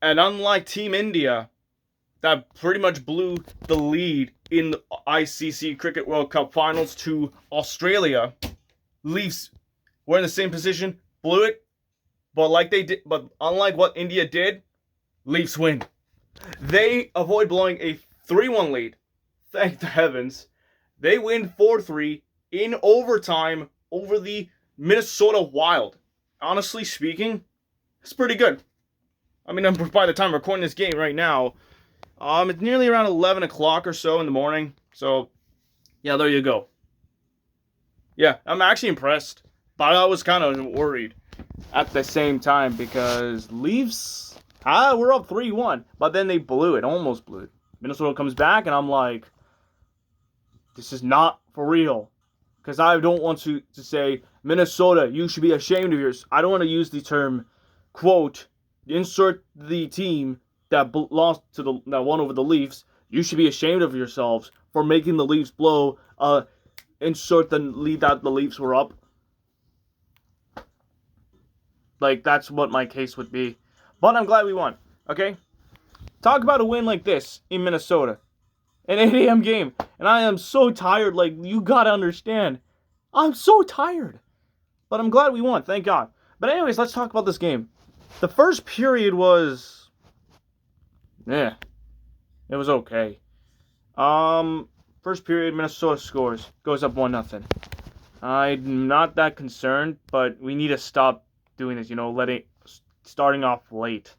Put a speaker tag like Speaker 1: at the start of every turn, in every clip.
Speaker 1: And unlike Team India, that pretty much blew the lead in the ICC Cricket World Cup Finals to Australia, Leafs were in the same position, blew it, but unlike what India did, Leafs win. They avoid blowing a 3-1 lead. Thank the heavens. They win 4-3 in overtime over the Minnesota Wild. Honestly speaking, it's pretty good. I mean, by the time I'm recording this game right now, it's nearly around 11 o'clock or so in the morning. So, yeah, there you go. Yeah, I'm actually impressed. But I was kind of worried at the same time because Leafs, we're up 3-1. But then they blew it, almost blew it. Minnesota comes back, and I'm like, this is not for real. Because I don't want to say, Minnesota, you should be ashamed of yours. I don't want to use the term, quote, insert the team that lost to that won over the Leafs. You should be ashamed of yourselves for making the Leafs blow. Insert the lead that the Leafs were up. Like, that's what my case would be. But I'm glad we won. Okay? Talk about a win like this in Minnesota. An 8 a.m. game. And I am so tired. Like, you gotta understand. I'm so tired. But I'm glad we won. Thank God. But anyways, let's talk about this game. The first period was... it was okay. First period, Minnesota scores. Goes up 1-0. I'm not that concerned, but we need to stop doing this, starting off late.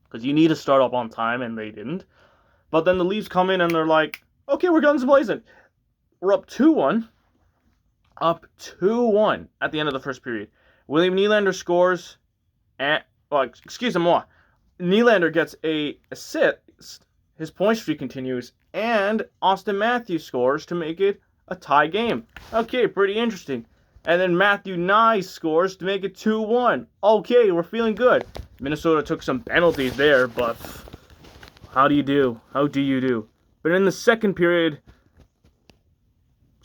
Speaker 1: Because you need to start up on time, and they didn't. But then the Leafs come in, and they're like, okay, we're guns blazing. We're up 2-1. Up 2-1 at the end of the first period. William Nylander scores, and, Nylander gets a assist. His point streak continues, and Austin Matthews scores to make it a tie game. Okay, pretty interesting. And then Matthew Nye scores to make it 2-1. Okay, we're feeling good. Minnesota took some penalties there, but how do you do? How do you do? But in the second period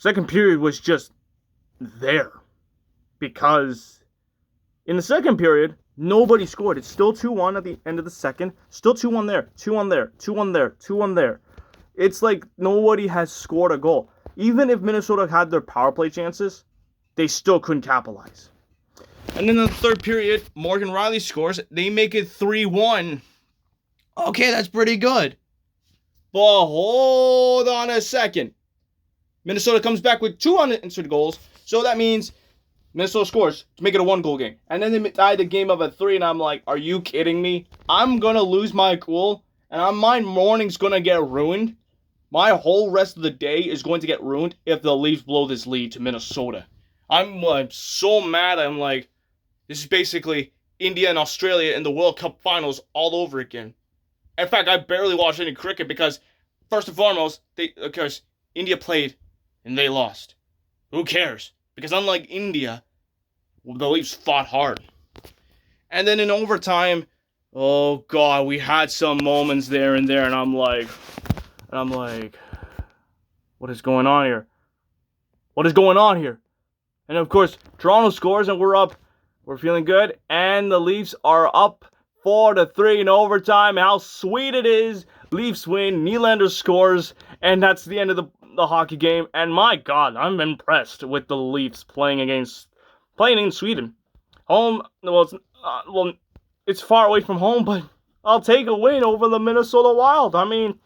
Speaker 1: was just there. Because in the second period, nobody scored. It's still 2-1 at the end of the second. Still 2-1 there, 2-1 there, 2-1 there, 2-1 there. It's like nobody has scored a goal. Even if Minnesota had their power play chances, they still couldn't capitalize. And then in the third period, Morgan Riley scores. They make it 3-1. Okay, that's pretty good. But hold on a second. Minnesota comes back with 2 unanswered goals. So that means Minnesota scores to make it a 1-goal game. And then they tied the game up at 3, and I'm like, are you kidding me? I'm going to lose my cool, and my morning's going to get ruined. My whole rest of the day is going to get ruined if the Leafs blow this lead to Minnesota. I'm so mad. I'm like, this is basically India and Australia in the World Cup Finals all over again. In fact, I barely watched any cricket because, first and foremost, of course, India played and they lost. Who cares? Because unlike India, the Leafs fought hard. And then in overtime, oh God, we had some moments there, and I'm like, what is going on here? What is going on here? And of course, Toronto scores and we're up. We're feeling good. And the Leafs are up 4-3 in overtime. How sweet it is. Leafs win. Nylander scores. And that's the end of the hockey game. And my God, I'm impressed with the Leafs playing in Sweden. It's far away from home, but I'll take a win over the Minnesota Wild. I mean,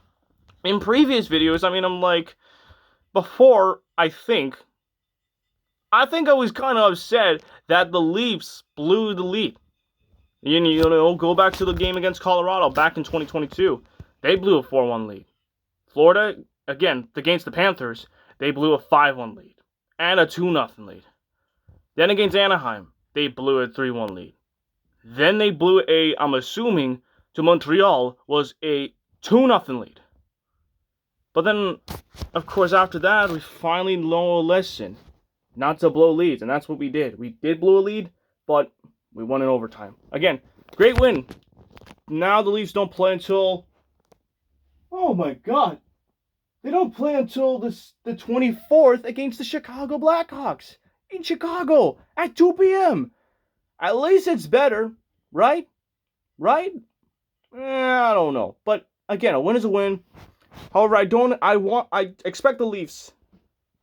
Speaker 1: in previous videos, I'm like, before, I think I was kind of upset that the Leafs blew the lead. Go back to the game against Colorado back in 2022. They blew a 4-1 lead. Florida, again, against the Panthers, they blew a 5-1 lead. And a 2-0 lead. Then against Anaheim, they blew a 3-1 lead. Then they blew I'm assuming, to Montreal, was a 2-0 lead. But then, of course, after that, we finally learned a lesson. Not to blow leads, and that's what we did. We did blow a lead, but we won in overtime. Again, great win. Now the Leafs don't play until... oh my God. They don't play until the 24th against the Chicago Blackhawks. In Chicago, at 2 p.m. At least it's better, right? Right? I don't know. But again, a win is a win. However, I expect the Leafs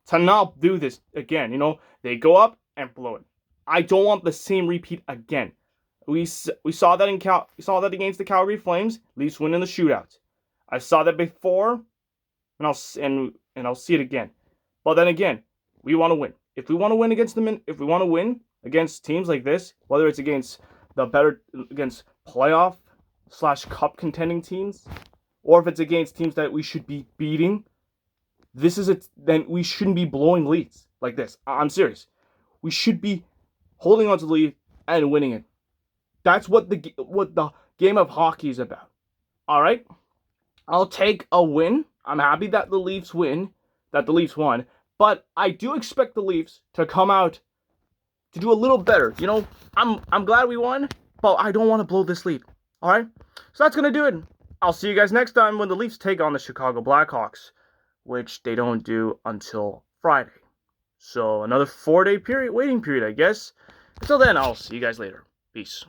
Speaker 1: to not do this again. You know, they go up and blow it. I don't want the same repeat again. We saw that against the Calgary Flames. Leafs win in the shootout. I saw that before, and I'll see it again. But then again, we want to win. If we want to win against them, if we want to win against teams like this, whether it's against playoff / cup contending teams, or if it's against teams that we should be beating, then we shouldn't be blowing leads like this. I'm serious. We should be holding on to the lead and winning it. That's what the game of hockey is about. All right, I'll take a win. I'm happy that the Leafs won, but I do expect the Leafs to come out to do a little better. You know, I'm glad we won, but I don't want to blow this lead. All right, so that's gonna do it. I'll see you guys next time when the Leafs take on the Chicago Blackhawks, which they don't do until Friday. So another 4-day waiting period, I guess. Until then, I'll see you guys later. Peace.